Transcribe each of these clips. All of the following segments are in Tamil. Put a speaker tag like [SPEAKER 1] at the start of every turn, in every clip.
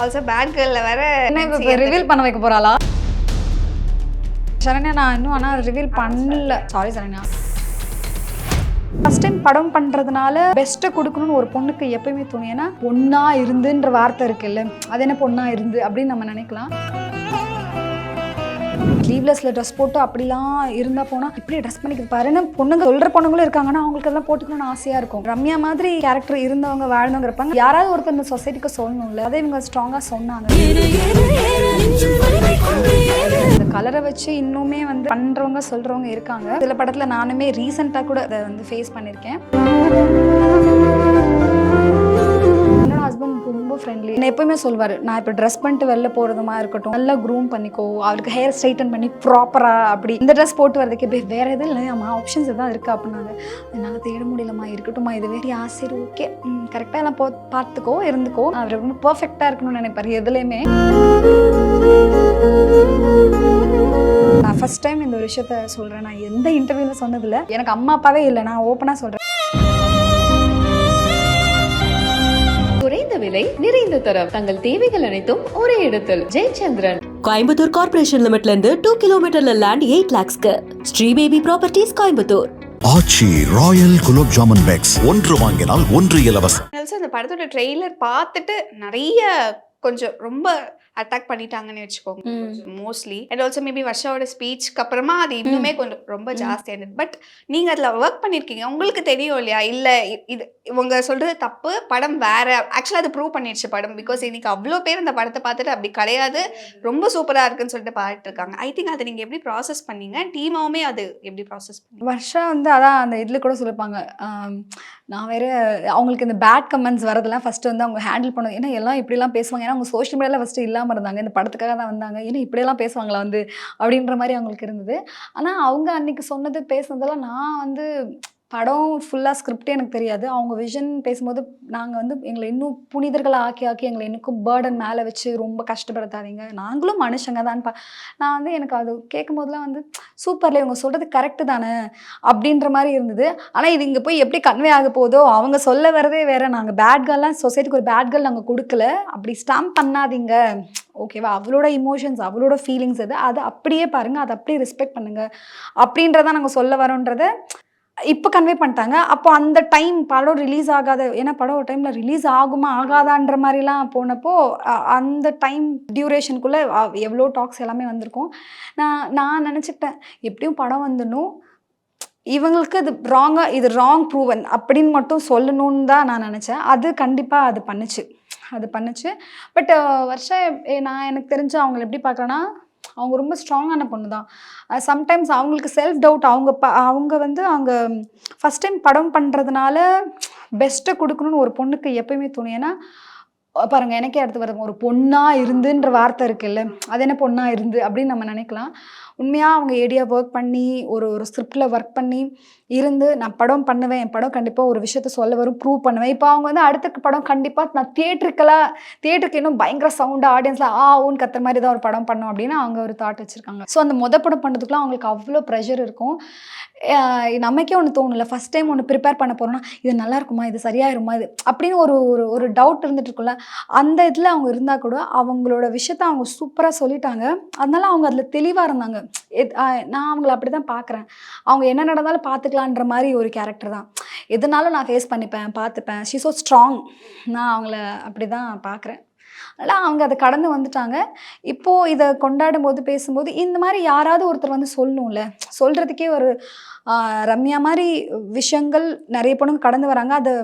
[SPEAKER 1] ஆல்சோ பேட் கேர்ள்ல வேற
[SPEAKER 2] என்ன இப்போ ரிவீல் பண்ண வைக்க போறாளா? சரண்யா நான் இன்னும் ஆனால் ரிவீல் பண்ணல. சாரி சரண்யா. ஃபர்ஸ்ட் டைம் படம் பண்ணுறதுனால பெஸ்ட்டை கொடுக்கணும்னு ஒரு பொண்ணுக்கு எப்பயுமே தோணும். ஏன்னா பொண்ணா இருந்துன்ற வார்த்தை இருக்குல்ல, அது என்ன பொண்ணா இருந்து அப்படின்னு நம்ம நினைக்கலாம். ஸ்லீவ்லெஸ்ல ட்ரெஸ் போட்டு அப்படிலாம் இருந்தா போனா இப்படி ட்ரெஸ் பண்ணிக்கிட்டு பாருன்னு பொண்ணுங்க சொல்ற பொண்ணுங்களும் இருக்காங்கன்னா அவங்களுக்கு எல்லாம் போட்டுக்கணும்னு ஆசையா இருக்கும். ரம்யா மாதிரி கேரக்டர் இருந்தவங்க வாழ்ந்தவங்க இருப்பாங்க. யாராவது ஒருத்தர் இந்த சொசைட்டிக்கு சொல்லணும்ல, அதை இவங்க ஸ்ட்ராங்கா சொன்னாங்க. இந்த கலரை வச்சு இன்னுமே வந்து பண்றவங்க சொல்றவங்க இருக்காங்க. சில படத்துல நானுமே ரீசெண்டா கூட அதை வந்து ஃபேஸ் பண்ணியிருக்கேன். ஹஸ்பண்ட் ரொம்ப ஃப்ரெண்ட்லி. என்ன எப்பவுமே சொல்வார், நான் இப்போ ட்ரெஸ் பண்ணிட்டு வெளில போகிறதுமா இருக்கட்டும், நல்லா க்ரூம் பண்ணிக்கோ, அவருக்கு ஹேர் ஸ்ட்ரைட்டன் பண்ணி ப்ராப்பராக அப்படி இந்த ட்ரெஸ் போட்டு வரதுக்கு இப்போ வேறு எதுவும் இல்லையாம்மா, ஆப்ஷன்ஸ் எதாவது இருக்கா அப்படின்னாங்க. என்னால் தேட முடியலம்மா, இருக்கட்டும்மா இது வேறு. சரி ஓகே கரெக்டாக எல்லாம் பார்த்துக்கோ இருந்துக்கோ. அவர் ரொம்ப பர்ஃபெக்டாக இருக்கணும்னு நினைப்பார் எதுலேயுமே. நான் ஃபர்ஸ்ட் டைம் இந்த ஒரு விஷயத்த சொல்கிறேன். நான் எந்த இன்டர்வியூவில் சொன்னதில்லை. எனக்கு அம்மா அப்பாவே இல்லை, நான் ஓப்பனாக சொல்கிறேன்.
[SPEAKER 3] குறைந்த விலை நிறைந்த தரம், தங்கள் தேவைகள் அனைத்தும் ஒரே இடத்தில். ஜெயச்சந்திரன்.
[SPEAKER 4] கோயம்புத்தூர் கார்ப்பரேஷன் லிமிட்ல இருந்து 2 கிலோமீட்டர்ல லேண்ட் 8 lakhsக்கு. ஸ்ரீ பேபி ப்ராப்பர்ட்டிஸ் கோயம்புத்தூர்.
[SPEAKER 5] ஆச்சி ராயல் குலோப் ஜாமுன் பேக்ஸ், ஒன்று வாங்கினால் ஒன்று இலவசம்.
[SPEAKER 1] இந்த படத்தோட ட்ரெய்லர் பார்த்துட்டு நிறைய கொஞ்சம் ரொம்ப அட்டாக் பண்ணிட்டாங்கன்னு வச்சுக்கோங்க மோஸ்ட்லி. அண்ட் ஆல்சோ மேபி வர்ஷாவோட ஸ்பீச்சுக்கு அப்புறமா அது இன்னுமே கொஞ்சம் ரொம்ப ஜாஸ்தியாக இருந்தது. பட் நீங்கள் அதில் ஒர்க் பண்ணியிருக்கீங்க, உங்களுக்கு தெரியும் இல்லையா, இல்லை இது இவங்க சொல்கிறது தப்பு, படம் வேற. ஆக்சுவலாக அது ப்ரூவ் பண்ணிடுச்சு படம். பிகாஸ் இன்னைக்கு அவ்வளோ பேர் அந்த படத்தை பார்த்துட்டு அப்படி கிடையாது, ரொம்ப சூப்பராக இருக்குன்னு சொல்லிட்டு பார்த்துட்டு இருக்காங்க. ஐ திங்க் அதை நீங்கள் எப்படி ப்ராசஸ் பண்ணீங்க, டீமாவுமே அது எப்படி ப்ராசஸ் பண்ணீங்க?
[SPEAKER 2] வர்ஷா வந்து அதான் அந்த இதில் கூட சொல்லிப்பாங்க, நான் வேறு அவங்களுக்கு இந்த பேட் கமெண்ட்ஸ் வரதெல்லாம் ஃபஸ்ட்டு வந்து அவங்க ஹேண்டில் பண்ணுவாங்க. ஏன்னா எல்லாம் இப்படிலாம் பேசுவாங்க. ஏன்னா அவங்க சோஷியல் மீடியாவில் ஃபஸ்ட்டு இல்லாமல் இருந்தாங்க, இந்த படத்துக்காக தான் வந்தாங்க. ஏன்னா இப்படியெல்லாம் பேசுவாங்களா வந்து அப்படின்ற மாதிரி அவங்களுக்கு இருந்தது. ஆனால் அவங்க அன்றைக்கி சொன்னது பேசுனதெல்லாம் நான் வந்து படம் ஃபுல்லாக ஸ்கிரிப்டே எனக்கு தெரியாது. அவங்க விஷன் பேசும்போது நாங்கள் வந்து எங்களை இன்னும் புனிதர்களை ஆக்கி எங்களை இன்னும் பேர்டன் மேலே வச்சு ரொம்ப கஷ்டப்படுத்தாதீங்க, நாங்களும் மனுஷங்க தான். நான் வந்து எனக்கு அது கேட்கும் போதெல்லாம் வந்து சூப்பர்ல, இவங்க சொல்கிறது கரெக்டு தானே அப்படின்ற மாதிரி இருந்தது. ஆனால் இது இங்கே போய் எப்படி கன்வே ஆக போதோ, அவங்க சொல்ல வரதே வேறு. நாங்கள் பேட் கேர்லாம் சொசைட்டிக்கு ஒரு பேட் கேர்ள் நாங்கள் கொடுக்கல, அப்படி ஸ்டாம்ப் பண்ணாதீங்க ஓகேவா, அவளோட இமோஷன்ஸ் அவளோட ஃபீலிங்ஸ் எது அதை அப்படியே பாருங்கள், அதை அப்படியே ரெஸ்பெக்ட் பண்ணுங்கள் அப்படின்றதான் நாங்கள் சொல்ல வரோன்றதை இப்போ கன்வே பண்ணிட்டாங்க. அப்போ அந்த டைம் படம் ரிலீஸ் ஆகாத, ஏன்னா படம் ஒரு டைமில் ரிலீஸ் ஆகுமா ஆகாதான்ற மாதிரிலாம் போனப்போ அந்த டைம் டியூரேஷனுக்குள்ளே எவ்வளோ டாக்ஸ் எல்லாமே வந்திருக்கும். நான் நினச்சிக்கிட்டேன் எப்படியும் படம் வந்துடணும், இவங்களுக்கு இது ராங்காக, இது ராங் ப்ரூவன் அப்படின்னு மட்டும் சொல்லணுன்னு தான் நான் நினச்சேன். அது கண்டிப்பாக அது பண்ணுச்சு. பட் வருஷம் நான் எனக்கு தெரிஞ்சு அவங்களை எப்படி பார்க்குறேன்னா, அவங்க ரொம்ப ஸ்ட்ராங்கான பொண்ணு தான். சம்டைம்ஸ் அவங்களுக்கு செல்ஃப் டவுட், அவங்க வந்து அவங்க ஃபஸ்ட் டைம் படம் பண்ணுறதுனால பெஸ்ட்டை கொடுக்கணும்னு ஒரு பொண்ணுக்கு எப்பயுமே தோணும். ஏன்னா பாருங்கள், எனக்கே அடுத்து வருது, ஒரு பொண்ணா இருந்துன்ற வார்த்தை இருக்குல்ல, அது என்ன பொண்ணா இருந்து அப்படின்னு நம்ம நினைக்கலாம். உண்மையாக அவங்க ஏடியாக ஒர்க் பண்ணி ஒரு ஸ்கிரிப்டில் ஒர்க் பண்ணி இருந்து நான் படம் பண்ணுவேன், என் படம் கண்டிப்பாக ஒரு விஷயத்த சொல்ல வரும், ப்ரூவ் பண்ணுவேன். இப்போ அவங்க வந்து அடுத்த படம் கண்டிப்பாக நான் தியேட்டருக்கு இன்னும் பயங்கர சவுண்டு ஆடியன்ஸில் ஊன்னு கத்துற மாதிரி தான் ஒரு படம் பண்ணோம் அப்படின்னு அவங்க ஒரு தாட் வச்சுருக்காங்க. ஸோ அந்த படம் பண்ணுறதுக்குலாம் அவங்களுக்கு அவ்வளோ ப்ரெஷர் இருக்கும். நமக்கே ஒன்று தோணும்ல, ஃபஸ்ட் டைம் ஒன்று ப்ரிப்பேர் பண்ண போகிறோன்னா இது நல்லா இருக்குமா, இது சரியாயிருமா, இது அப்படின்னு ஒரு டவுட் இருந்துட்டு இருக்குல்ல, அந்த இதில் அவங்க இருந்தால் கூட அவங்களோட விஷயத்த அவங்க சூப்பராக சொல்லிட்டாங்க. அதனால அவங்க அதில் தெளிவாக இருந்தாங்க. நான் அவங்கள அப்படி தான் பார்க்குறேன். அவங்க என்ன நடந்தாலும் பார்த்துக்கலான்ற மாதிரி ஒரு கேரக்டர் தான். எதுனாலும் நான் ஃபேஸ் பண்ணிப்பேன், பார்த்துப்பேன். She so strong. நான் அவங்கள அப்படி தான் பார்க்குறேன். அதனால் அவங்க அதை கடந்து வந்துட்டாங்க. இப்போது இதை கொண்டாடும் போது பேசும்போது இந்த மாதிரி யாராவது ஒருத்தர் வந்து சொல்லணும்ல, சொல்கிறதுக்கே ஒரு ரம்யா மாதிரி விஷயங்கள் நிறைய பொண்ணுங்க கடந்து வராங்க. அதை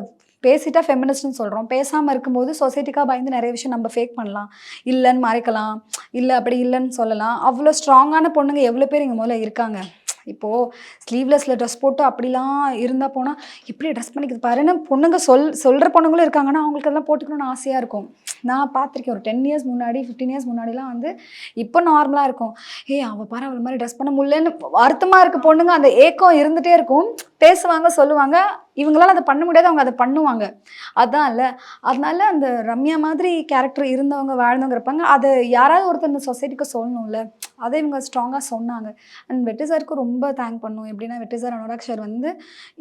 [SPEAKER 2] பேசிட்டா ஃபெமினிஸ்ட்னு சொல்கிறோம், பேசாமல் இருக்கும்போது சொசைட்டிக்காக பயந்து நிறைய விஷயம் நம்ம ஃபேக் பண்ணலாம், இல்லைன்னு மறைக்கலாம், இல்லை அப்படி இல்லைன்னு சொல்லலாம். அவ்வளோ ஸ்ட்ராங்கான பொண்ணுங்க எவ்வளோ பேர் இங்கே முதல்ல இருக்காங்க. இப்போது ஸ்லீவ்லெஸ்ல ட்ரெஸ் போட்டு அப்படிலாம் இருந்தால் போனால் இப்படி ட்ரெஸ் பண்ணிக்கிது பாருன்னு பொண்ணுங்க சொல்கிற பொண்ணுங்களும் இருக்காங்கன்னா அவங்களுக்கு அதெல்லாம் போட்டுக்கணும்னு ஆசையாக இருக்கும். நான் பார்த்துருக்கேன், ஒரு 10 years முன்னாடி 15 years முன்னாடிலாம் வந்து இப்போ நார்மலாக இருக்கும். அவள் பாரு அவள் மாதிரி ட்ரெஸ் பண்ண முடியலன்னு வருத்தமாக இருக்க பொண்ணுங்க, அந்த ஏக்கம் இருந்துகிட்டே இருக்கும். பேசுவாங்க, சொல்லுவாங்க, இவங்களால அதை பண்ண முடியாது, அவங்க அதை பண்ணுவாங்க. அதான் இல்லை. அதனால அந்த ரம்யா மாதிரி கேரக்டர் இருந்தவங்க வாழ்ந்தவங்க இருப்பாங்க. அதை யாராவது ஒருத்தர் இந்த சொசைட்டிக்கு சொல்லணும்ல, அதை இவங்க ஸ்ட்ராங்காக சொன்னாங்க. அண்ட் வெற்றி சாருக்கு ரொம்ப தேங்க் பண்ணணும். எப்படின்னா வெற்றி சார், அனுராக் சார் வந்து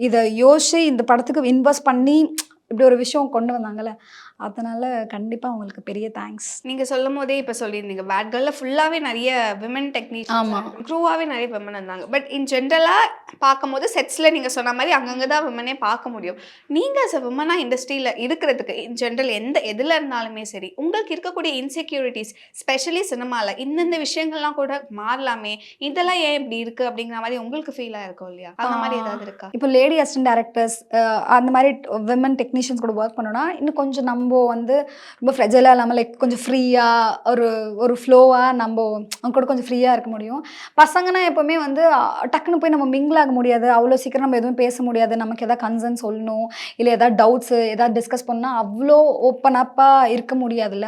[SPEAKER 2] இதை யோசிச்சு இந்த படத்துக்கு இன்வெஸ்ட் பண்ணி இப்படி ஒரு விஷயம் கொண்டு வந்தாங்கல்ல, அதனால கண்டிப்பாக அவங்களுக்கு பெரிய தேங்க்ஸ்.
[SPEAKER 1] நீங்க சொல்லும் போதே இப்ப சொல்லியிருந்தீங்க பேட் கேர்ள்ல ஃபுல்லாவே நிறைய விமன் டெக்னீஷியன்ஸ்
[SPEAKER 2] ஆமா.
[SPEAKER 1] க்ரூவாவே நிறைய விமன் இருந்தாங்க. பட் இன் ஜென்ரலா பார்க்கும்போது செட்ஸ்ல நீங்க சொன்ன மாதிரி அங்கங்க தான் விமனே பார்க்க முடியும். நீங்க as a விமனா இண்டஸ்ட்ரியில இருக்கிறதுக்கு இன் ஜென்ரல் எதுல இருந்தாலுமே சரி உங்களுக்கு இருக்கக்கூடிய இன்செக்யூரிட்டிஸ் ஸ்பெஷலி சினிமால இந்த விஷயங்கள்லாம் கூட மாறலாமே, இதெல்லாம் ஏன் இப்படி இருக்கு அப்படிங்கிற மாதிரி உங்களுக்கு ஃபீல் ஆயிருக்கும் இல்லையா? அந்த மாதிரி ஏதாவது இருக்கா?
[SPEAKER 2] இப்போ லேடி அசிஸ்டன்ட் டைரக்டர்ஸ் அந்த மாதிரி விமன் டெக்னீஷியன்ஸ் கூட ஒர்க் பண்ணோன்னா இன்னும் கொஞ்சம் நம்ம வந்து ரொம்ப ஃப்ரெஜலாக இல்லாமல் லைக் கொஞ்சம் ஃப்ரீயாக ஒரு ஃப்ளோவாக நம்ம அவங்க கூட கொஞ்சம் ஃப்ரீயாக இருக்க முடியும். பசங்கன்னா எப்போவுமே வந்து டக்குன்னு போய் நம்ம மிங்கிள் ஆக முடியாது, அவ்வளோ சீக்கிரம் நம்ம எதுவும் பேச முடியாது. நமக்கு எதாவது கன்சர்ன் சொல்லணும் இல்லை எதாவது டவுட்ஸு எதாவது டிஸ்கஸ் பண்ணால் அவ்வளோ ஓப்பன் அப்பாக இருக்க முடியாதுல்ல,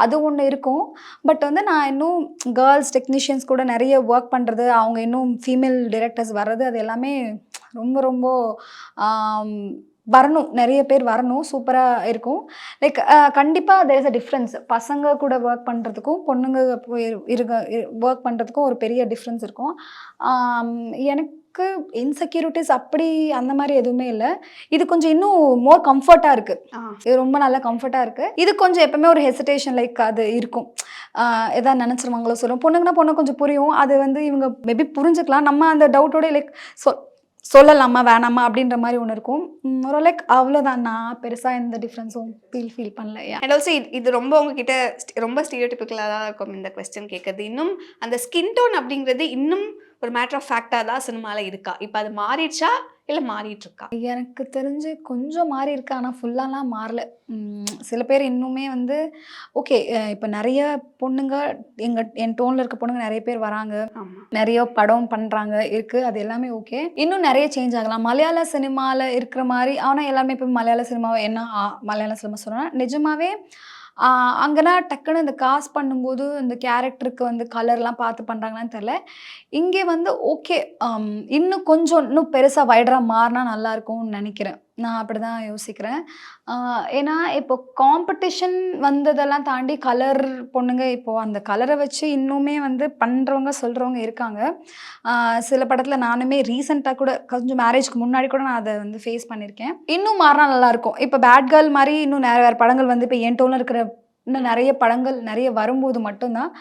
[SPEAKER 2] அது ஒன்று இருக்கும். பட் வந்து நான் இன்னும் கேர்ள்ஸ் டெக்னீஷியன்ஸ் கூட நிறைய ஒர்க் பண்ணுறது, அவங்க இன்னும் ஃபீமேல் டைரக்டர்ஸ் வர்றது, அது எல்லாமே ரொம்ப ரொம்ப வரணும், நிறைய பேர் வரணும், சூப்பராக இருக்கும். லைக் கண்டிப்பாக தேர் இஸ் அ டிஃப்ரென்ஸ். பசங்க கூட ஒர்க் பண்ணுறதுக்கும் பொண்ணுங்க ஒர்க் பண்ணுறதுக்கும் ஒரு பெரிய டிஃப்ரென்ஸ் இருக்கும். எனக்கு இன்செக்யூரிட்டிஸ் அப்படி அந்த மாதிரி எதுவுமே இல்லை. இது கொஞ்சம் இன்னும் மோர் கம்ஃபர்ட்டாக இருக்குது. இது ரொம்ப நல்லா கம்ஃபர்ட்டாக இருக்குது. இது கொஞ்சம் எப்பவுமே ஒரு ஹெசிடேஷன் லைக் அது இருக்கும். எதாவது நினச்சிருவாங்களோ சொல்லுவோம். பொண்ணுங்கன்னா பொண்ணு கொஞ்சம் புரியும். அது வந்து இவங்க மேபி புரிஞ்சுக்கலாம். நம்ம அந்த டவுட்டோட லைக் சொல்லலாமா வேணாமா அப்படின்ற மாதிரி ஒன்று இருக்கும். ஒரு லைக் அவ்வளோதான். நான் பெருசாக எந்த டிஃப்ரென்ஸும் ஃபீல் பண்ணல.
[SPEAKER 1] அண்ட் ஆல்சோ இது ரொம்ப உங்ககிட்ட ரொம்ப ஸ்டீரியோடிபிக்கலாக தான் இருக்கும் இந்த கொஸ்டின் கேட்குறது. இன்னும் அந்த ஸ்கின் டோன் அப்படிங்கிறது இன்னும் ஒரு மேட்டர் ஆஃப் ஃபேக்டாக தான் சினிமாவில் இருக்கா? இப்போ அது மாறிடுச்சா இல்லை மாறிட்டு இருக்கா?
[SPEAKER 2] எனக்கு தெரிஞ்சு கொஞ்சம் மாறி இருக்கு, ஆனால் ஃபுல்லாலாம் மாறல. சில பேர் இன்னுமே வந்து ஓகே, இப்போ நிறைய பொண்ணுங்க என் டோனில் இருக்க பொண்ணுங்க நிறைய பேர் வராங்க, நிறைய படம் பண்ணுறாங்க இருக்குது, அது எல்லாமே ஓகே. இன்னும் நிறைய சேஞ்ச் ஆகலாம். மலையாள சினிமாவில் இருக்கிற மாதிரி, ஆனால் எல்லாருமே இப்போ மலையாள சினிமாவை என்ன மலையாள சினிமா சொன்னால் நிஜமாவே அங்கேனா டக்குன்னு இந்த காசு பண்ணும்போது இந்த கேரக்டருக்கு வந்து கலர்லாம் பார்த்து பண்ணுறாங்களான்னு தெரில. இங்கே வந்து ஓகே, இன்னும் பெருசாக வைடராக மாறினா நல்லாயிருக்கும்னு நினைக்கிறேன். நான் அப்படி தான் யோசிக்கிறேன். ஏன்னா இப்போ காம்படிஷன் வந்ததெல்லாம் தாண்டி கலர் பொண்ணுங்க இப்போது அந்த கலரை வச்சு இன்னுமே வந்து பண்ணுறவங்க சொல்கிறவங்க இருக்காங்க. சில படத்தில் நானுமே ரீசெண்டாக கூட கொஞ்சம் மேரேஜ்க்கு முன்னாடி கூட நான் அதை வந்து ஃபேஸ் பண்ணியிருக்கேன். இன்னும் மாறினா நல்லாயிருக்கும். இப்போ பேட் கேர்ள் மாதிரி இன்னும் வேறு படங்கள் வந்து இப்போ என் டோனில் இருக்கிற இன்னும் நிறைய படங்கள் நிறைய வரும்போது மட்டும்தான்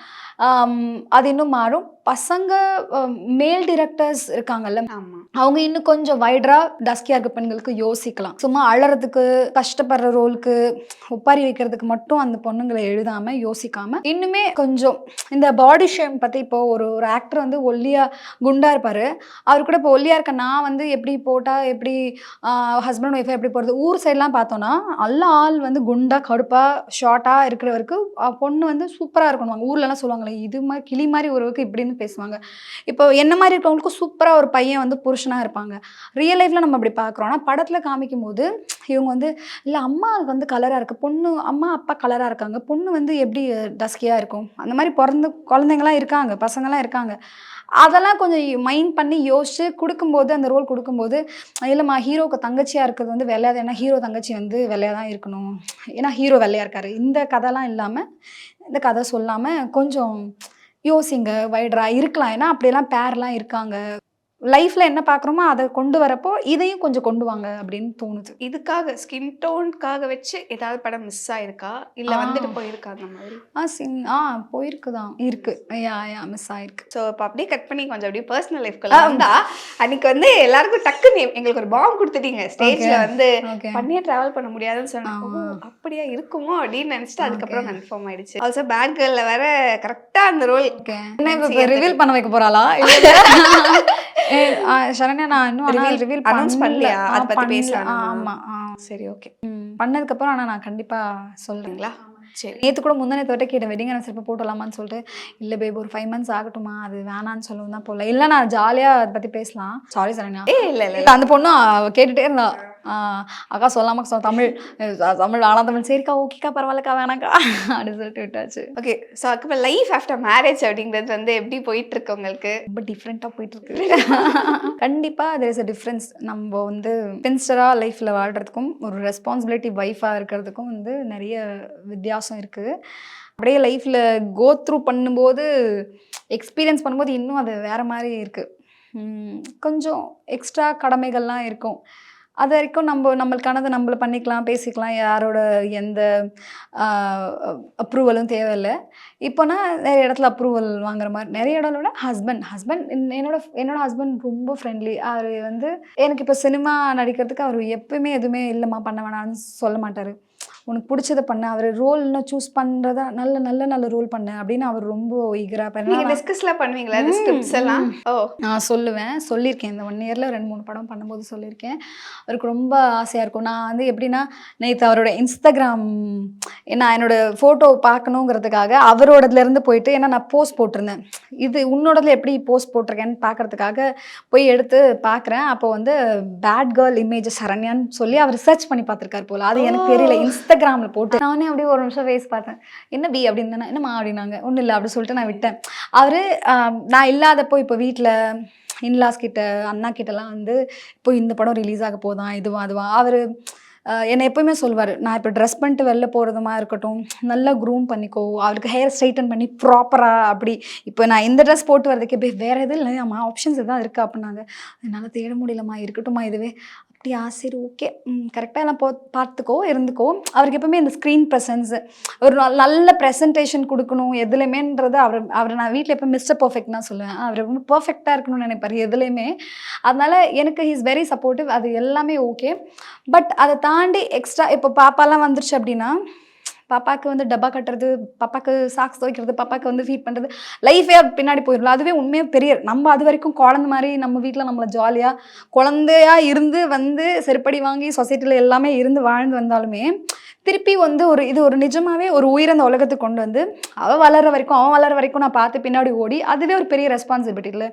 [SPEAKER 2] அது இன்னும் மாறும். பசங்க மேல் டிரெக்டர்ஸ் இருக்காங்கல்ல, அவங்க இன்னும் கொஞ்சம் வைடராக டஸ்கியாக இருக்க பெண்களுக்கு யோசிக்கலாம். சும்மா அழறதுக்கு கஷ்டப்படுற ரோலுக்கு ஒப்பாரி வைக்கிறதுக்கு மட்டும் அந்த பொண்ணுங்களை எழுதாமல் யோசிக்காமல் இன்னுமே கொஞ்சம் இந்த பாடி ஷேம் பற்றி. இப்போ ஒரு ஆக்டர் வந்து ஒல்லியாக குண்டாக இருப்பார், அவர் கூட இப்போ ஒல்லியாக இருக்க நான் வந்து எப்படி போட்டால் எப்படி ஹஸ்பண்ட் ஒய்ஃபை எப்படி போகிறது, ஊர் சைட்லாம் பார்த்தோன்னா எல்லா ஆள் வந்து குண்டாக கடுப்பாக ஷார்ட்டாக இருக்கிறவருக்கு பொண்ணு வந்து சூப்பராக இருக்கணும். ஊர்லலாம் சொல்லுவாங்களே இது மாதிரி கிளி மாதிரி ஒருவருக்கு இப்படின்னு பேசுவாங்க. இப்போ என்ன மாதிரி இருக்கவங்களுக்கும் சூப்பராக ஒரு பையன் வந்து புருஷனாக இருப்பாங்க. ரியல் லைஃப்பில் நம்ம அப்படி பார்க்குறோம். ஆனால் படத்தில் காமிக்கும் போது இவங்க வந்து இல்லை அம்மா வந்து கலராக இருக்குது, பொண்ணு அம்மா அப்பா கலராக இருக்காங்க, பொண்ணு வந்து எப்படி டஸ்கியாக இருக்கும், அந்த மாதிரி பிறந்த குழந்தைங்களாம் இருக்காங்க, பசங்களாம் இருக்காங்க. அதெல்லாம் கொஞ்சம் மைண்ட் பண்ணி யோசிச்சு கொடுக்கும்போது, அந்த ரோல் கொடுக்கும்போது இல்லைம்மா ஹீரோவுக்கு தங்கச்சியாக இருக்கிறது வந்து வெள்ளையாது, ஏன்னா ஹீரோ தங்கச்சி வந்து வெள்ளையாக தான் இருக்கணும், ஏன்னா ஹீரோ வெள்ளையாக இருக்காரு, இந்த கதைலாம் இல்லாமல் இந்த கதை சொல்லாமல் கொஞ்சம் யோசிங்க, வைடராக இருக்கலாம். ஏன்னா அப்படியெல்லாம் பேர்லாம் இருக்காங்க. லைஃப்பில் என்ன பார்க்குறோமோ அதை கொண்டு வரப்போ இதையும் கொஞ்சம் கொண்டு வாங்க அப்படின்னு தோணுது.
[SPEAKER 1] இதுக்காக ஸ்கின் டோனுக்காக வச்சு ஏதாவது படம் மிஸ் ஆயிருக்கா இல்லை வந்துட்டு போயிருக்கா அந்த மாதிரி?
[SPEAKER 2] போயிருக்குதான் மிஸ் ஆயிருக்கு.
[SPEAKER 1] ஸோ இப்போ அப்படியே கட் பண்ணி கொஞ்சம் அப்படியே பர்சனல் லைஃப்குள்ள வந்தா, அன்னைக்கு வந்து எல்லாருக்கும் டக்குன்னு எங்களுக்கு ஒரு பாம் கொடுத்துட்டீங்க ஸ்டேஜ்ல வந்து பண்ணியே டிராவல் பண்ண முடியாதுன்னு சொன்னாங்க. அப்படியா இருக்குமோ அப்படின்னு நினைச்சிட்டு அதுக்கப்புறம் கன்ஃபார்ம் ஆயிடுச்சு. ஆல்சோ பேட் கேர்ள்ல வேற கரெக்டா அந்த ரோல்
[SPEAKER 2] என்ன ரிவீல் பண்ண வைக்க போறாளா? சரண்யா நான் இன்னும் ரிவீல்
[SPEAKER 1] அனௌன்ஸ் பண்ணலையா? அதை பத்தி பேசலாம்.
[SPEAKER 2] ஆமா
[SPEAKER 1] சரி ஓகே.
[SPEAKER 2] பண்ணதுக்கு அப்புறம் ஆனா நான் கண்டிப்பா சொல்றீங்களா?
[SPEAKER 1] சரி.
[SPEAKER 2] நேற்று கூட முந்தானே கேட்டேன் வெட்டிங் அனிவர்சரி போட்டலாமான்னு சொல்லிட்டு, இல்லை பேப் ஒரு 5 months ஆகட்டுமா, அது வேணான்னு சொல்லவும் தான் போகல. இல்லை நான் ஜாலியாக அதை பற்றி பேசலாம். சாரி சரண்யா.
[SPEAKER 1] இல்லை
[SPEAKER 2] அந்த பொண்ணு கேட்டுகிட்டே இருந்தா, அக்கா சொல்லாமல் தமிழ் ஆனால் தமிழ் சரிக்கா ஓகேக்கா பரவாயில்லக்கா வேணாக்கா அப்படின்னு சொல்லிட்டு விட்டாச்சு.
[SPEAKER 1] ஓகே. ஸோ அதுக்கப்புறம் லைஃப் ஆஃப்டர் மேரேஜ் அப்படிங்கிறது வந்து எப்படி போயிட்டு இருக்கு உங்களுக்கு?
[SPEAKER 2] ரொம்ப டிஃப்ரெண்ட்டாக போயிட்டு இருக்கு. கண்டிப்பாக தேர் இஸ் அ டிஃப்ரென்ஸ். நம்ம வந்து பின்ஸ்டராக லைஃப்பில் வாழ்கிறதுக்கும் ஒரு ரெஸ்பான்சிபிலிட்டி ஒய்ஃபாக இருக்கிறதுக்கும் வந்து நிறைய வித்தியாசம் இருக்குது. அப்படியே லைஃப்பில் கோ த்ரூ பண்ணும்போது எக்ஸ்பீரியன்ஸ் பண்ணும்போது இன்னும் அது வேறு மாதிரி இருக்குது. கொஞ்சம் எக்ஸ்ட்ரா கடமைகள்லாம் இருக்கும். அது வரைக்கும் நம்மளுக்கானதை நம்மள பண்ணிக்கலாம், பேசிக்கலாம். யாரோட எந்த அப்ரூவலும் தேவையில்ல. இப்போனா நிறைய இடத்துல அப்ரூவல் வாங்குற மாதிரி நிறைய இடங்களோட ஹஸ்பண்ட் என்னோட ஹஸ்பண்ட் ரொம்ப ஃப்ரெண்ட்லி. அவர் வந்து எனக்கு இப்போ சினிமா நடிக்கிறதுக்கு அவர் எப்பயுமே எதுவுமே இல்லைம்மா பண்ண வேணாம்னு சொல்ல மாட்டார். உனக்கு பிடிச்சத பண்ண, அவர் ரோல் இன்னும் சூஸ் பண்ணுறதா நல்ல ரோல் பண்ண அப்படின்னு அவர் ரொம்ப ஈகராக
[SPEAKER 1] நீங்க டிஸ்கஸ்லாம் பண்ணுவீங்களா அந்த ஸ்கிரிப்ட்ஸ் எல்லாம்? ஓ, நான்
[SPEAKER 2] சொல்லியிருக்கேன். இந்த 1 இயரில் 2-3 படம் பண்ணும்போது சொல்லியிருக்கேன். அவருக்கு ரொம்ப ஆசையாக இருக்கும். நான் வந்து எப்படின்னா, நேற்று அவரோட இன்ஸ்டாகிராம் நான் என்னோட ஃபோட்டோ பார்க்கணுங்கிறதுக்காக அவரோடதுலேருந்து போயிட்டு, ஏன்னா நான் போஸ்ட் போட்டிருந்தேன், இது உன்னோடதுல எப்படி போஸ்ட் போட்டிருக்கேன்னு பார்க்கறதுக்காக போய் எடுத்து பார்க்குறேன். அப்போ வந்து பேட் கேர்ள் இமேஜஸ் சரண்யான்னு சொல்லி அவர் சர்ச் பண்ணி பார்த்துருக்காரு போல். அது எனக்கு தெரியல. இன்ஸ்டாகிராமில் போட்டு நானே அப்படியே ஒரு நிமிஷம் ஃபேஸ் பார்த்தேன். என்ன பி அப்படின்னு, என்னம்மா அப்படின்னாங்க. ஒன்றும் இல்லை அப்படி சொல்லிட்டு நான் விட்டேன். அவர் நான் இல்லாதப்போ இப்போ வீட்டில் இன்லாஸ் கிட்ட அண்ணா கிட்டலாம் வந்து இப்போ இந்த படம் ரிலீஸ் ஆக போதான் இதுவா அவர் என்னை எப்போயுமே சொல்லுவார், நான் இப்போ ட்ரெஸ் பண்ணிட்டு வெளில போகிறதுமா இருக்கட்டும், நல்லா க்ரூம் பண்ணிக்கோ, அவருக்கு ஹேர் ஸ்ட்ரைட்டன் பண்ணி ப்ராப்பராக அப்படி இப்போ நான் இந்த ட்ரெஸ் போட்டு வரதுக்கு இப்போ வேறு எதுவும் இல்லையாம்மா, ஆப்ஷன்ஸ் எதாவது இருக்குது அப்படின்னாங்க. என்னால் தேட முடியலம்மா, இருக்கட்டும்மா இதுவே. அப்படியா, சரி ஓகே, கரெக்டாக எல்லாம் பார்த்துக்கோ இருந்துக்கோ. அவருக்கு எப்பவுமே இந்த ஸ்க்ரீன் ப்ரெசன்ஸ், ஒரு நல்ல ப்ரெசன்டேஷன் கொடுக்கணும் எதுலையுமேன்றது அவர் நான் வீட்டில் எப்போ மிஸ்டர் பர்ஃபெக்ட் தான் சொல்லுவேன். அவர் ரொம்ப பர்ஃபெக்டாக இருக்கணும்னு நினைப்பார் எதுலேயுமே. அதனால் எனக்கு ஹீ இஸ் வெரி சப்போர்ட்டிவ். அது எல்லாமே ஓகே. பட் அதை தாண்டி எக்ஸ்ட்ரா இப்போ பாப்பாலாம் வந்துருச்சு அப்படின்னா, பாப்பாவுக்கு வந்து டப்பா கட்டுறது, பாப்பாவுக்கு சாக்ஸ் துவைக்கிறது, பாப்பாவுக்கு வந்து ஃபீட் பண்ணுறது, லைஃபே பின்னாடி போயிடலாம். அதுவே உண்மையாக பெரிய நம்ம அது வரைக்கும் குழந்த மாதிரி நம்ம வீட்டில் நம்மளை ஜாலியாக குழந்தையா இருந்து வந்து செருப்படி வாங்கி சொசைட்டியில் எல்லாமே இருந்து வாழ்ந்து வந்தாலுமே திருப்பி வந்து இது ஒரு நிஜமாகவே ஒரு உயிர் அந்த உலகத்துக்கு கொண்டு வந்து அவன் வளர வரைக்கும் நான் பார்த்து பின்னாடி ஓடி, அதுவே ஒரு பெரிய ரெஸ்பான்சிபிலிட்டி இல்லை.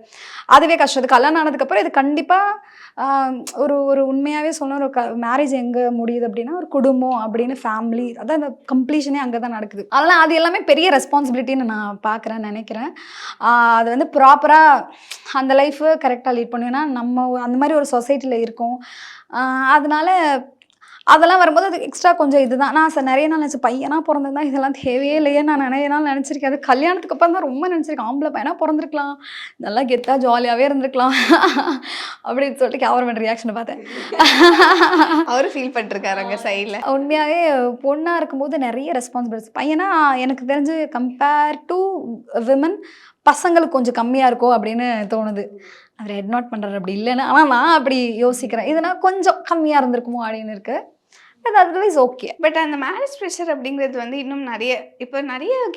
[SPEAKER 2] அதுவே கஷ்டம். அது கல்யாணம் ஆனதுக்கப்புறம் இது கண்டிப்பாக ஒரு உண்மையாகவே சொல்லணும், ஒரு மேரேஜ் எங்கே முடியுது அப்படின்னா ஒரு குடும்பம் அப்படின்னு ஃபேமிலி, அதான் அந்த கம்ப்ளீஷனே அங்கே தான் நடக்குது. அதனால் அது எல்லாமே பெரிய ரெஸ்பான்சிபிலிட்டின்னு நான் பார்க்குறேன், நினைக்கிறேன். அது வந்து ப்ராப்பராக அந்த லைஃபை கரெக்டாக லீட் பண்ணுவேன்னா நம்ம அந்த மாதிரி ஒரு சொசைட்டியில் இருக்கோம். அதனால அதெல்லாம் வரும்போது அது எக்ஸ்ட்ரா கொஞ்சம் இதுதான். நான் நிறைய நாள் நினச்சேன், பையனாக பிறந்திருந்தா இதெல்லாம் தேவையே இல்லையே நான் நிறைய நாள் நினச்சிருக்கேன். அது கல்யாணத்துக்கு அப்புறம் தான் ரொம்ப நினச்சிருக்கேன், ஆம்பளை பையனாக பிறந்திருக்கலாம், நல்லா கெத்தாக ஜாலியாகவே இருந்திருக்கலாம் அப்படின்னு சொல்லிட்டு கவர்மெண்ட் ரியாக்ஷனை பார்த்தேன்.
[SPEAKER 1] அவரு ஃபீல் பண்ணிருக்காரு அங்கே சைடில்.
[SPEAKER 2] உண்மையாகவே பொண்ணாக இருக்கும்போது நிறைய ரெஸ்பான்சிபிலிட்டிஸ். பையனா எனக்கு தெரிஞ்சு கம்பேர் டு விமன் பசங்களுக்கு கொஞ்சம் கம்மியாக இருக்கும் அப்படின்னு தோணுது. அவர் ஹெட் நாட் பண்ணுறாரு அப்படி இல்லைன்னு, ஆனால் நான் அப்படி யோசிக்கிறேன், இதனால் கொஞ்சம் கம்மியாக இருந்திருக்குமோ அப்படின்னு இருக்கு. But otherwise okay.
[SPEAKER 1] பட் அந்த மேரேஜ் ப்ரெஷர் அப்படிங்கிறது வந்து இன்னும் நிறைய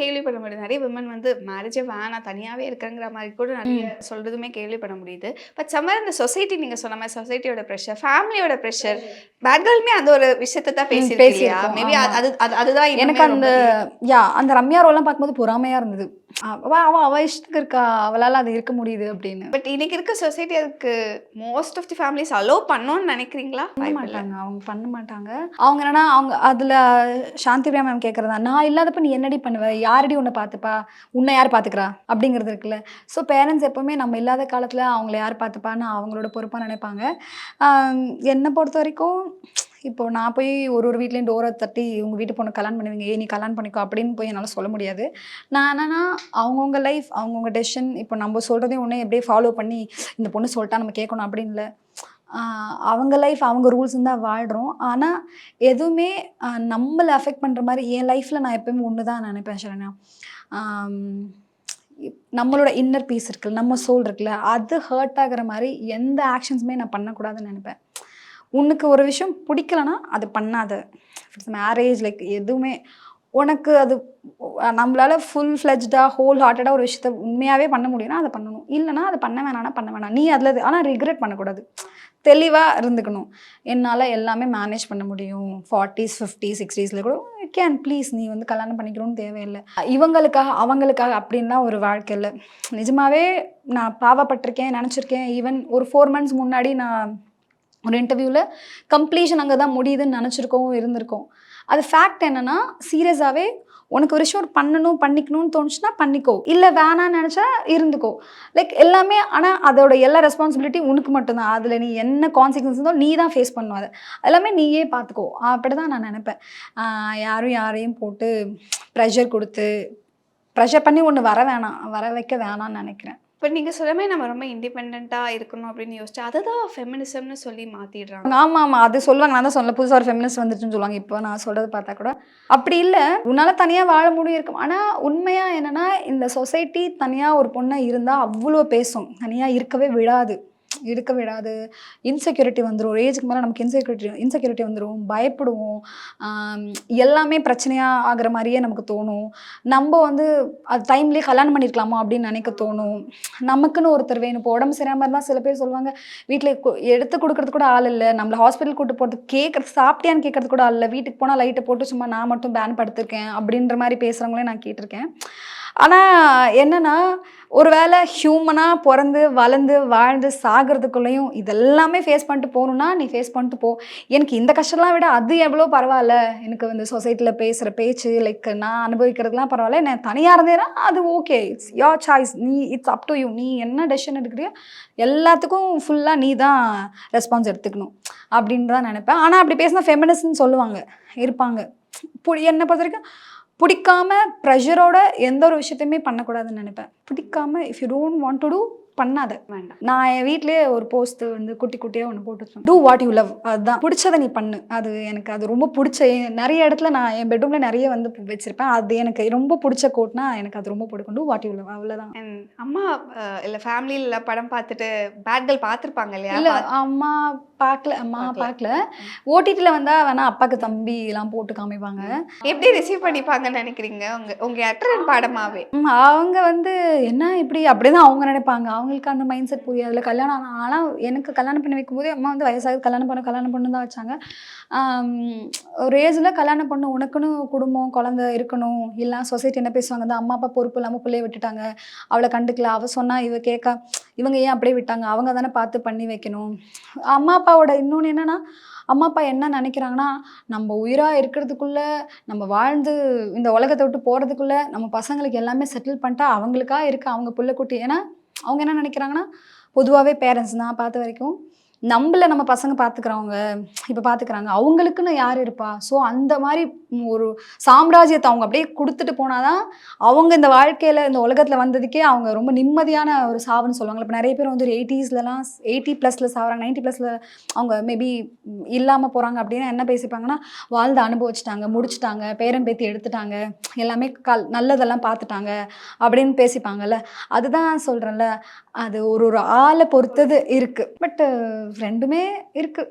[SPEAKER 1] கேள்விப்பட முடியுது. நிறைய விமன் வந்து மேரேஜே வேணாம் தனியாகவே இருக்கிறங்கிற மாதிரி கூட நிறைய சொல்கிறதுமே கேள்விப்பட முடியுது. பட் சம்மர் இந்த சொசைட்டி, நீங்கள் சொன்ன மாதிரி சொசைட்டியோட ப்ரெஷர், ஃபேமிலியோட ப்ரெஷர், பேட் கேர்ளுமே அந்த ஒரு விஷயத்தை தான் பேசியிருக்கோம். மேபி அதுதான்
[SPEAKER 2] எனக்கு அந்த ரம்யா ரோலாம் பார்க்கும்போது பொறாமையாக இருந்தது. அவ இஷ்டத்துக்கு இருக்கா, அவளால் அது இருக்க முடியுது அப்படின்னு.
[SPEAKER 1] பட் இன்னைக்கு இருக்க சொசைட்டி அதுக்கு most of the families allow பண்ணணும்னு நினைக்கிறீங்களா?
[SPEAKER 2] அவங்க பண்ண மாட்டாங்க. அவங்க என்னன்னா அவங்க அதில் சாந்தி பிரியா மேம் கேட்குறதா, நான் இல்லாதப்ப நீ என்னடி பண்ணுவ, யாரடி உன்னை பார்த்துப்பா, உன்னை யார் பார்த்துக்கிறா அப்படிங்கிறது இருக்குல்ல. ஸோ பேரண்ட்ஸ் எப்போவுமே நம்ம இல்லாத காலத்தில் அவங்கள யார் பார்த்துப்பான்னு அவங்களோட பொறுப்பாக நினைப்பாங்க. என்னை பொறுத்த வரைக்கும் இப்போ நான் போய் ஒரு வீட்லேயும் டோரை தட்டி உங்கள் வீட்டு பொண்ணு கல்யாணம் பண்ணுவீங்க, நீ கல்யாணம் பண்ணிக்கோ அப்படின்னு போய் என்னால் சொல்ல முடியாது. நான் என்னன்னா அவங்கவுங்க லைஃப் அவங்கவுங்க டெசிஷன். இப்போ நம்ம சொல்கிறதையும் ஒன்றே எப்படியே ஃபாலோ பண்ணி இந்த பொண்ணு சொல்லிட்டா நம்ம கேட்கணும் அப்படின்னு இல்லை. அவங்க லைஃப் அவங்க ரூல்ஸ் தான் வாழ்கிறோம். ஆனால் எதுவுமே நம்மளை அஃபெக்ட் பண்ணுற மாதிரி என் லைஃப்பில் நான் எப்போயுமே ஒன்று தான் நினைப்பேன் சரண்யா. நம்மளோட இன்னர் பீஸ் இருக்குல்ல, நம்ம சோல் இருக்குல்ல, அது ஹர்ட் ஆகிற மாதிரி எந்த ஆக்ஷன்ஸுமே நான் பண்ணக்கூடாதுன்னு நினைப்பேன். உனக்கு ஒரு விஷயம் பிடிக்கலன்னா அது பண்ணாத. மேரேஜ் லைக் எதுவுமே உனக்கு அது நம்மளால் ஃபுல் ஃப்ளெஜ்டாக ஹோல் ஹார்ட்டடாக ஒரு விஷயத்த உண்மையாகவே பண்ண முடியும்னா அதை பண்ணணும். இல்லைனா அதை பண்ண வேணாம். நீ அதில் ஆனால் ரிக்ரெட் பண்ணக்கூடாது, தெளிவாக இருந்துக்கணும். என்னால் எல்லாமே மேனேஜ் பண்ண முடியும். 40s 50s 60s கூட கேன் ப்ளீஸ் நீ வந்து கல்யாணம் பண்ணிக்கணும்னு தேவையில்லை. அவங்களுக்காக அப்படின்லாம் ஒரு வாழ்க்கை இல்லை. நிஜமாகவே நான் பாவப்பட்டிருக்கேன், நினச்சிருக்கேன். ஈவன் ஒரு 4 months முன்னாடி நான் ஒரு இன்டர்வியூவில் கம்ப்ளீஷன் அங்கே தான் முடியுதுன்னு இருந்திருக்கோம். அது ஃபேக்ட் என்னென்னா, சீரியஸாகவே உனக்கு ஒரு விஷயம் பண்ணிக்கணும்னு தோணுச்சுன்னா பண்ணிக்கோ, இல்லை வேணான்னு நினச்சா இருந்துக்கோ. லைக் எல்லாமே. ஆனால் அதோட எல்லா ரெஸ்பான்சிபிலிட்டி உனக்கு மட்டும்தான். அதில் நீ என்ன கான்சிக்வன்ஸ் இருந்தோ நீ தான் ஃபேஸ் பண்ணும். அதை எல்லாமே நீயே பார்த்துக்கோ. அப்படி தான் நான் நினைப்பேன். யாரையும் போட்டு ப்ரெஷர் பண்ணி ஒன்று வர வைக்க வேணாம்னு நினைக்கிறேன்.
[SPEAKER 1] இப்போ நீங்க சொல்லுமே நம்ம ரொம்ப இண்டிபெண்டா இருக்கணும் அப்படின்னு யோசிச்சு அதுதான் ஃபெமினிசம்னு சொல்லி மாத்திடுறாங்க.
[SPEAKER 2] ஆமா ஆமா அது சொல்லுவாங்க. நான் தான் சொல்ல புதுசா ஒரு ஃபெமினிஸ்ட் வந்துருச்சுன்னு சொல்லுவாங்க. இப்போ நான் சொல்றது பார்த்தா கூட அப்படி இல்ல. உன்னால தனியா வாழ முடியும் இருக்கும். ஆனா உண்மையா என்னன்னா இந்த சொசைட்டி தனியா ஒரு பொண்ணு இருந்தா அவ்வளோ பேசும். தனியா இருக்கவே விடாது. இருக்க விடாது. இன்செக்யூரிட்டி வந்துரும். ஒரு ஏஜுக்கு மேல நமக்கு இன்செக்யூரிட்டி வந்துரும். பயப்படுவோம். ஆம், எல்லாமே பிரச்சனையா ஆகுற மாரியே நமக்கு தோணும். நம்ம வந்து அது டைம்லயே கல்யாணம் பண்ணியிருக்கலாமோ அப்படின்னு நினைக்க தோணும். நமக்குன்னு ஒருத்தர் வேணும். இப்போ உடம்பு சரியாம இருந்தா சில பேர் சொல்லுவாங்க, வீட்ல எடுத்து குடுக்கறதுக்கு கூட ஆள் இல்ல. நம்மள ஹாஸ்பிட்டல் கூட்டு போறதுக்கு சாப்பிட்டியான்னு கேட்கறதுக்கு கூட ஆள் இல்ல. வீட்டுக்கு போனா லைட்ட போட்டு சும்மா நான் மட்டும் பேன் படுத்திருக்கேன் அப்படின்ற மாரி பேசுறவங்களையும் நான் கேட்டிருக்கேன். ஆனா என்னன்னா, ஒரு வேளை ஹியூமனா பொறந்து, வளர்ந்து, வாழ்ந்து சாகுறதுக்குள்ளேயும் இதெல்லாமே ஃபேஸ் பண்ணிட்டு போணும்னா, நீ ஃபேஸ் பண்ணிட்டு போ. எனக்கு இந்த கஷ்டம்லாம் விட அது எவ்வளோ பரவால்ல. எனக்கு வந்து சொசைட்டில பேசுற பேச்சு, லைக் நான் அனுபவிக்கிறதுலாம் பரவால்ல. நான் தனியா இருந்தேன்னா அது okay. It's your choice. It's up to you. நீ என்ன டெசிஷன் எடுக்கிறியோ எல்லாத்துக்கும் ஃபுல்லா நீ தான் ரெஸ்பான்ஸ் எடுத்துக்கணும். அப்படின்னு தான் நினைப்பேன். ஆனா அப்படி பேசினா ஃபெமினிஸ்ட்னு சொல்லுவாங்க. இருப்பாங்க. என்ன பொறுத்தவரைக்கும் பிடிக்காம ப்ரெஷரோட எந்த ஒரு விஷயத்தையுமே பண்ணக்கூடாதுன்னு நினைப்பேன். பிடிக்காம if you don't want to do பண்ணாத.
[SPEAKER 1] வேண்டாம்.
[SPEAKER 2] நான் என் வீட்லயே ஒரு போஸ்ட் வந்து குட்டி குட்டியா ஒன்று போட்டு வச்சேன். Do what you love. அதுதான் பிடிச்சதை நீ பண்ணு. அது எனக்கு அது ரொம்ப பிடிச்ச நிறைய இடத்துல நான் என் பெட்ரூம்ல நிறைய வந்து வச்சிருப்பேன். அது எனக்கு ரொம்ப பிடிச்ச கோட்னா எனக்கு அது ரொம்ப பிடிக்கும். டூ வாட் யூ லவ் அவ்வளோதான்.
[SPEAKER 1] And அம்மா இல்ல ஃபேமிலியில படம் பார்த்துட்டு பேட் கேர்ள் பார்த்துருப்பாங்க இல்லையா?
[SPEAKER 2] இல்ல அம்மா பார்க்கல. ஓடிடில வந்தா வேணா அப்பாக்கு தம்பி எல்லாம் போட்டு காமிப்பாங்க.
[SPEAKER 1] எப்படி ரிசீவ் பண்ணிப்பாங்கன்னு நினைக்கிறீங்க உங்க அட்ரன் படமாவே?
[SPEAKER 2] அவங்க வந்து என்ன இப்படி அப்படிதான் அவங்க நினைப்பாங்க. அவங்களுக்கு அந்த மைண்ட் செட் புரியாதுல. கல்யாணம் ஆனால் எனக்கு கல்யாணம் பண்ணி வைக்கும்போதே அம்மா வந்து வயசாகுது கல்யாணம் பண்ணு தான் வச்சாங்க. ஒரு ஏஜில் கல்யாணம் பண்ணு, உனக்குன்னு குடும்பம் குழந்தை இருக்கணும். இல்லை சொசைட்டி என்ன பேசுவாங்க, தான் அம்மா அப்பா பொறுப்பு இல்லாமல் பிள்ளைய விட்டுட்டாங்க, அவளை கண்டுக்கல, அவள் சொன்னா இவ கேட்க, இவங்க ஏன் அப்படியே விட்டாங்க, அவங்க தானே பார்த்து பண்ணி வைக்கணும். அம்மா அப்பாவோட இன்னொன்று என்னன்னா, அம்மா அப்பா என்ன நினைக்கிறாங்கன்னா, நம்ம உயிராக இருக்கிறதுக்குள்ள நம்ம வாழ்ந்து இந்த உலகத்தை விட்டு போகிறதுக்குள்ள நம்ம பசங்களுக்கு எல்லாமே செட்டில் பண்ணிட்டா அவங்களுக்கா இருக்க அவங்க புள்ளக்குட்டி. ஏன்னா அவங்க என்ன நினைக்கிறாங்கன்னா, பொதுவாகவே பேரண்ட்ஸ் நான் பார்த்த வரைக்கும் நம்மள நம்ம பசங்க பார்த்துக்கிறவங்க இப்போ பார்த்துக்கிறாங்க, அவங்களுக்குன்னு யார் இருப்பா. ஸோ அந்த மாதிரி ஒரு சாம்ராஜ்யத்தை அவங்க அப்படியே கொடுத்துட்டு போனாதான் அவங்க இந்த வாழ்க்கையில் இந்த உலகத்தில் வந்ததுக்கே அவங்க ரொம்ப நிம்மதியான ஒரு சாவுன்னு சொல்லுவாங்க. இப்போ நிறைய பேர் வந்து ஒரு 80+ சாவுறாங்க, 90+ அவங்க மேபி இல்லாமல் போகிறாங்க. அப்படின்னா என்ன பேசிப்பாங்கன்னா, வாழ்ந்து அனுபவிச்சிட்டாங்க, முடிச்சிட்டாங்க, பேரன் பேத்தி எடுத்துட்டாங்க, எல்லாமே நல்லதெல்லாம் பார்த்துட்டாங்க அப்படின்னு பேசிப்பாங்கல்ல. அதுதான் சொல்கிறேன்ல, அது ஒரு ஆளை பொறுத்தது இருக்குது. பட் ரெண்டுமே இருக்குது.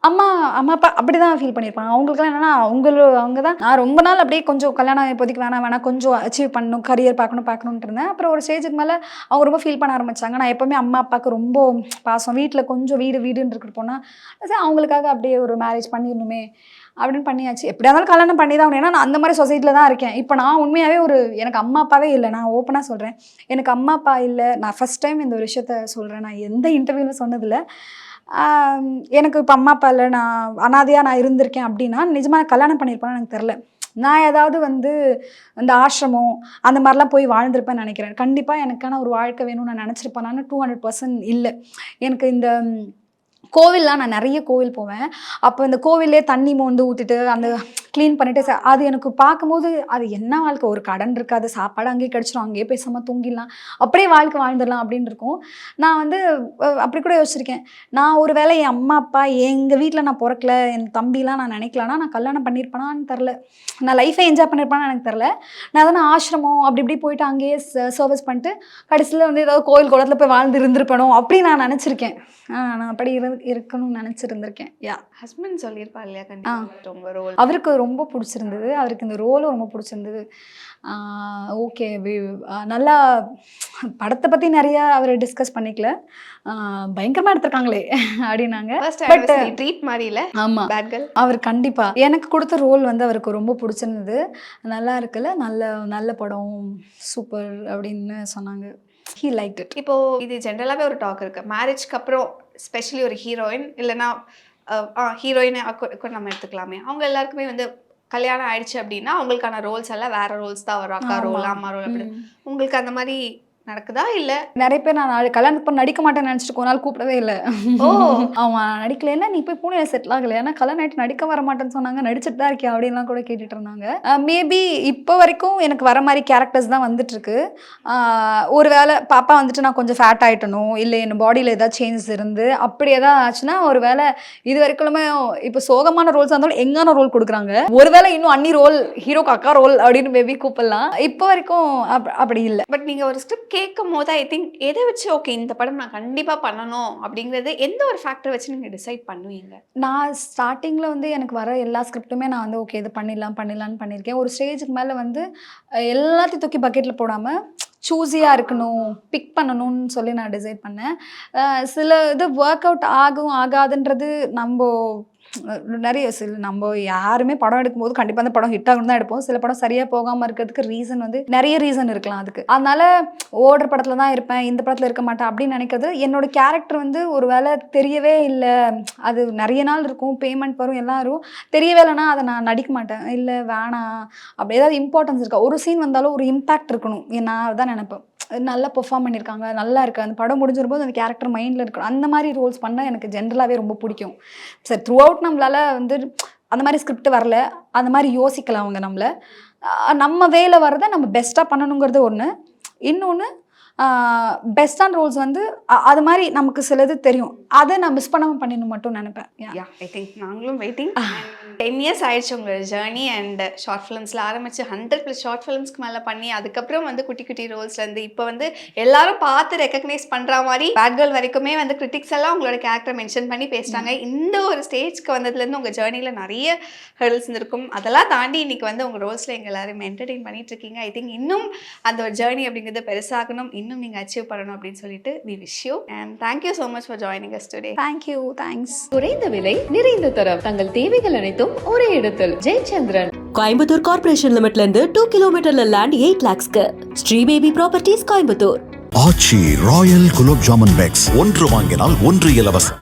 [SPEAKER 2] அம்மா அப்பா அப்படி தான் ஃபீல் பண்ணியிருப்பாங்க. அவங்களுக்குலாம் என்னென்னா அவங்க தான் நான் ரொம்ப நாள் அப்படியே கொஞ்சம் கல்யாணம் இப்போதைக்கு வேணாம் கொஞ்சம் அச்சீவ் பண்ணணும், கரியர் பார்க்கணுன்ட்டு இருந்தேன். அப்புறம் ஒரு ஸ்டேஜுக்கு மேலே அவங்க ரொம்ப ஃபீல் பண்ண ஆரம்பித்தாங்க. நான் எப்போவுமே அம்மா அப்பாவுக்கு ரொம்ப பாசம், வீட்டில் கொஞ்சம் வீடுன்னு இருக்கிற போனால் சரி அவங்களுக்காக அப்படியே ஒரு மேரேஜ் பண்ணிடணுமே அப்படின்னு பண்ணியாச்சு. எப்படியா இருந்தாலும் கல்யாணம் பண்ணி தான். ஏன்னா நான் அந்த மாதிரி சொசைட்டியில் தான் இருக்கேன். இப்போ நான் உண்மையாகவே எனக்கு அம்மா அப்பாவே இல்லை. நான் ஓப்பனாக சொல்கிறேன், எனக்கு அம்மா அப்பா இல்லை. நான் ஃபஸ்ட் டைம் இந்த ஒரு விஷயத்த சொல்கிறேன். நான் எந்த இன்டர்வியூவில் சொன்னதில்லை. எனக்கு இப்போ அம்மா அப்பா இல்லை, நான் அனாதையாக நான் இருந்திருக்கேன் அப்படின்னா நிஜமாக கல்யாணம் பண்ணியிருப்பேன்னு எனக்கு தெரில. நான் ஏதாவது வந்து இந்த ஆசிரமம் அந்த மாதிரிலாம் போய் வாழ்ந்திருப்பேன்னு நினைக்கிறேன். கண்டிப்பாக எனக்கான ஒரு வாழ்க்கை வேணும்னு நான் நினச்சிருப்பேன். 200% இல்லை. எனக்கு இந்த கோவில்லாம் நான் நிறைய கோவில் போவேன். அப்போ இந்த கோவிலே தண்ணி மோந்து ஊற்றிட்டு அந்த க்ளீன் பண்ணிவிட்டு அது எனக்கு பார்க்கும்போது அது என்ன வாழ்க்கை, ஒரு கடன் இருக்காது, சாப்பாடு அங்கேயே கிடச்சிடும், அங்கேயே பேசாமல் தூங்கிடலாம், அப்படியே வாழ்க்கை வாழ்ந்துடலாம் அப்படின்னு இருக்கும். நான் வந்து அப்படி கூட யோசிச்சிருக்கேன். நான் ஒரு வேளை என் அம்மா அப்பா எங்கள் வீட்டில் நான் பிறக்கல, என் தம்பிலாம் நான் நினைக்கலன்னா நான் கல்யாணம் பண்ணியிருப்பேனான்னு தெரில, நான் லைஃபை என்ஜாய் பண்ணியிருப்பேன்னு எனக்கு தெரில. நான் தானே ஆசிரமம் அப்படி இப்படி போயிட்டு அங்கேயே சர்வீஸ் பண்ணிட்டு கடைசியில் வந்து ஏதாவது கோவில் குளத்தில் போய் வாழ்ந்து இருந்திருப்பேனோ அப்படி நான் நினச்சிருக்கேன். நான் அப்படி இருக்கணும்னு நினச்சிருந்திருக்கேன்.
[SPEAKER 1] ஹஸ்பண்ட் சொல்லியிருப்பா இல்லையா கண்டிப்பாக உங்கள் ரோல்
[SPEAKER 2] அவருக்கு ரொம்ப பிடிச்சிருந்தது. அவருக்கு இந்த ரோலும் ரொம்ப பிடிச்சிருந்தது. ஓகே நல்லா படத்தை பற்றி நிறையா அவர் டிஸ்கஸ் பண்ணிக்கல, பயங்கரமாக எடுத்திருக்காங்களே அப்படின்னாங்க.
[SPEAKER 1] பட் ட்ரீட் மாதிரி இல்லை.
[SPEAKER 2] ஆமாம்,
[SPEAKER 1] பேட் கேர்ள்
[SPEAKER 2] அவர் கண்டிப்பாக எனக்கு கொடுத்த ரோல் வந்து அவருக்கு ரொம்ப பிடிச்சிருந்தது. நல்லா இருக்குல்ல, நல்ல படம், சூப்பர் அப்படின்னு சொன்னாங்க. He liked it.
[SPEAKER 1] இப்போ இது ஜென்ரலாகவே ஒரு டாக் இருக்கு, மேரேஜ்க்கு அப்புறம் ஸ்பெஷலி ஒரு ஹீரோயின் இல்லைன்னா ஹீரோயினை கூட நம்ம எடுத்துக்கலாமே, அவங்க எல்லாருக்குமே வந்து கல்யாணம் ஆயிடுச்சு அப்படின்னா அவங்களுக்கான ரோல்ஸ் எல்லாம் வேற ரோல்ஸ் தான் வரும். அக்கா ரோல், அம்மா ரோல் அப்படி. உங்களுக்கு அந்த மாதிரி நடக்குதா இல்ல?
[SPEAKER 2] நிறைய பேர் நான் கல்யாணத்துக்கு அப்புறம் நடிக்க மாட்டேன்னு நினச்சிட்டு ஒரு நாள் கூப்பிடவே இல்லை.
[SPEAKER 1] ஓ
[SPEAKER 2] அவன் நடிக்கலைன்னா நீ போய் பூனே செட்டில் ஆகலை, ஏன்னா கல்யாணம் ஆகிட்டு நடிக்க வர மாட்டேன்னு சொன்னாங்க, நடிச்சிட்டு தான் இருக்கியா அப்படின்லாம் கூட கேட்டுட்டு இருந்தாங்க. மேபி இப்போ வரைக்கும் எனக்கு வர மாதிரி கேரக்டர்ஸ் தான் வந்துட்டுருக்கு. ஒரு வேளை பாப்பா வந்துட்டு நான் கொஞ்சம் ஃபேட் ஆகிட்டணும், இல்லை என் பாடியில் ஏதாவது சேஞ்சஸ் இருந்து அப்படி ஏதாவது ஆச்சுன்னா ஒரு வேளை இது வரைக்குமே இப்போ சோகமான ரோல்ஸாக இருந்தாலும் எங்கான ரோல் கொடுக்குறாங்க, ஒருவேளை இன்னும் அண்ணி ரோல், ஹீரோக்கு அக்கா ரோல் அப்படின்னு மேபி கூப்பிடலாம். இப்போ வரைக்கும் அப்படி இல்லை.
[SPEAKER 1] பட் நீங்க ஒரு ஸ்கிரிப்ட் கேட்கும் போது ஐ திங்க் எதை வச்சு ஓகே இந்த படம் நான் கண்டிப்பா பண்ணணும் அப்படிங்கிறது எந்த ஒரு ஃபேக்டர் வச்சு நீங்க டிசைட் பண்ணுவீங்க?
[SPEAKER 2] நான் ஸ்டார்டிங்கில் வந்து எனக்கு வர எல்லா ஸ்கிரிப்ட்டுமே நான் வந்து ஓகே இது பண்ணிடலான்னு பண்ணியிருக்கேன். ஒரு ஸ்டேஜுக்கு மேலே வந்து எல்லாத்தையும் தூக்கி பக்கெட்டில் போடாமல் சூஸியாக இருக்கணும், பிக் பண்ணணும்னு சொல்லி நான் டிசைட் பண்ணேன். சில இது ஒர்க் அவுட் ஆகாதுன்றது நிறைய நம்ம யாருமே படம் எடுக்கும்போது கண்டிப்பாக அந்த படம் ஹிட் ஆகணும் தான் எடுப்போம். சில படம் சரியாக போகாமல் இருக்கிறதுக்கு ரீசன் வந்து நிறைய ரீசன் இருக்கலாம் அதுக்கு. அதனால ஓடுற படத்தில் தான் இருப்பேன், இந்த படத்தில் இருக்க மாட்டேன் அப்படின்னு நினைக்கிறது. என்னோட கேரக்டர் வந்து ஒரு வேளை தெரியவே இல்லை, அது நிறைய நாள் இருக்கும், பேமெண்ட் வரும் எல்லாம் இருக்கும், தெரியவே இல்லைன்னா அதை நான் நடிக்க மாட்டேன். இல்லை வேணாம், அப்படி ஏதாவது இம்பார்ட்டன்ஸ் இருக்கா, ஒரு சீன் வந்தாலும் ஒரு இம்பேக்ட் இருக்கணும், நான் தான் நினைப்பேன். நல்லா பெர்ஃபார்ம் பண்ணியிருக்காங்க, நல்லா இருக்குது, அந்த படம் முடிஞ்சிரும்போது அந்த கேரக்டர் மைண்டில் இருக்கணும். அந்த மாதிரி ரோல்ஸ் பண்ண எனக்கு ஜென்ரலாகவே ரொம்ப பிடிக்கும். சரி, த்ரூ அவுட் நம்மளால் வந்து அந்த மாதிரி ஸ்கிரிப்ட் வரல, அந்த மாதிரி யோசிக்கலாம் அவங்க நம்மளை. நம்ம வேலை வரதை நம்ம பெஸ்ட்டாக பண்ணணுங்கிறது ஒன்று. இன்னொன்று பெஸ்டான ரோல்ஸ் வந்து அது மாதிரி நமக்கு சிலது தெரியும், அதை நான் மிஸ் பண்ணாமல் பண்ணிடணும் மட்டும் நினைப்பேன்.
[SPEAKER 1] ஐ திங்க் நாங்களும் வெயிட்டிங். 10 years ஆயிடுச்சு உங்களோட ஜேர்னி அண்ட் ஷார்ட் ஃபிலிம்ஸில் ஆரம்பிச்சு 100+ ஷார்ட் ஃபிலிம்ஸ்க்கு மேலே பண்ணி அதுக்கப்புறம் வந்து குட்டி குட்டி ரோல்ஸ்லேருந்து இப்போ வந்து எல்லாரும் பார்த்து ரெக்கக்னைஸ் பண்ணுற மாதிரி பேட் கேர்ள் வரைக்குமே வந்து கிரிட்டிக்ஸ் எல்லாம் உங்களோட கேரக்டர் மென்ஷன் பண்ணி பேசுகிறாங்க. இந்த ஒரு ஸ்டேஜ்க்கு வந்ததுலேருந்து உங்கள் ஜேர்னியில் நிறைய ஹெர்ல்ஸ் இருக்கும். அதெல்லாம் தாண்டி இன்னைக்கு வந்து உங்கள் ரோல்ஸில் எங்கள் எல்லாருமே என்டர்டெயின் பண்ணிட்டு இருக்கீங்க. ஐ திங்க் இன்னும் அந்த ஒரு ஜேர்னி அப்படிங்கிறது பெருசாகணும், இன்னும் நீங்கள் அச்சீவ் பண்ணணும் அப்படின்னு சொல்லிட்டு we wish you and thank you so much for joining us today.
[SPEAKER 2] Thank you, thanks.
[SPEAKER 3] குறைந்த விலை நிறைந்த தரம் தங்கள் தேவைகள் அனைத்தும் ஒரே இடத்தில். ஜெயச்சந்திரன்.
[SPEAKER 4] கோயம்புத்தூர் கார்ப்பரேஷன் லிமிட்ல இருந்து 2 கிலோமீட்டர்ல லேண்ட் 8 lakhsக்கு ஸ்ரீ பேபி ப்ராப்பர்ட்டிஸ் கோயம்புத்தூர்.
[SPEAKER 5] ஆச்சி ராயல் குலோப் ஜாமுன் பேக்ஸ், ஒன்று வாங்கினால் ஒன்று இலவசம்.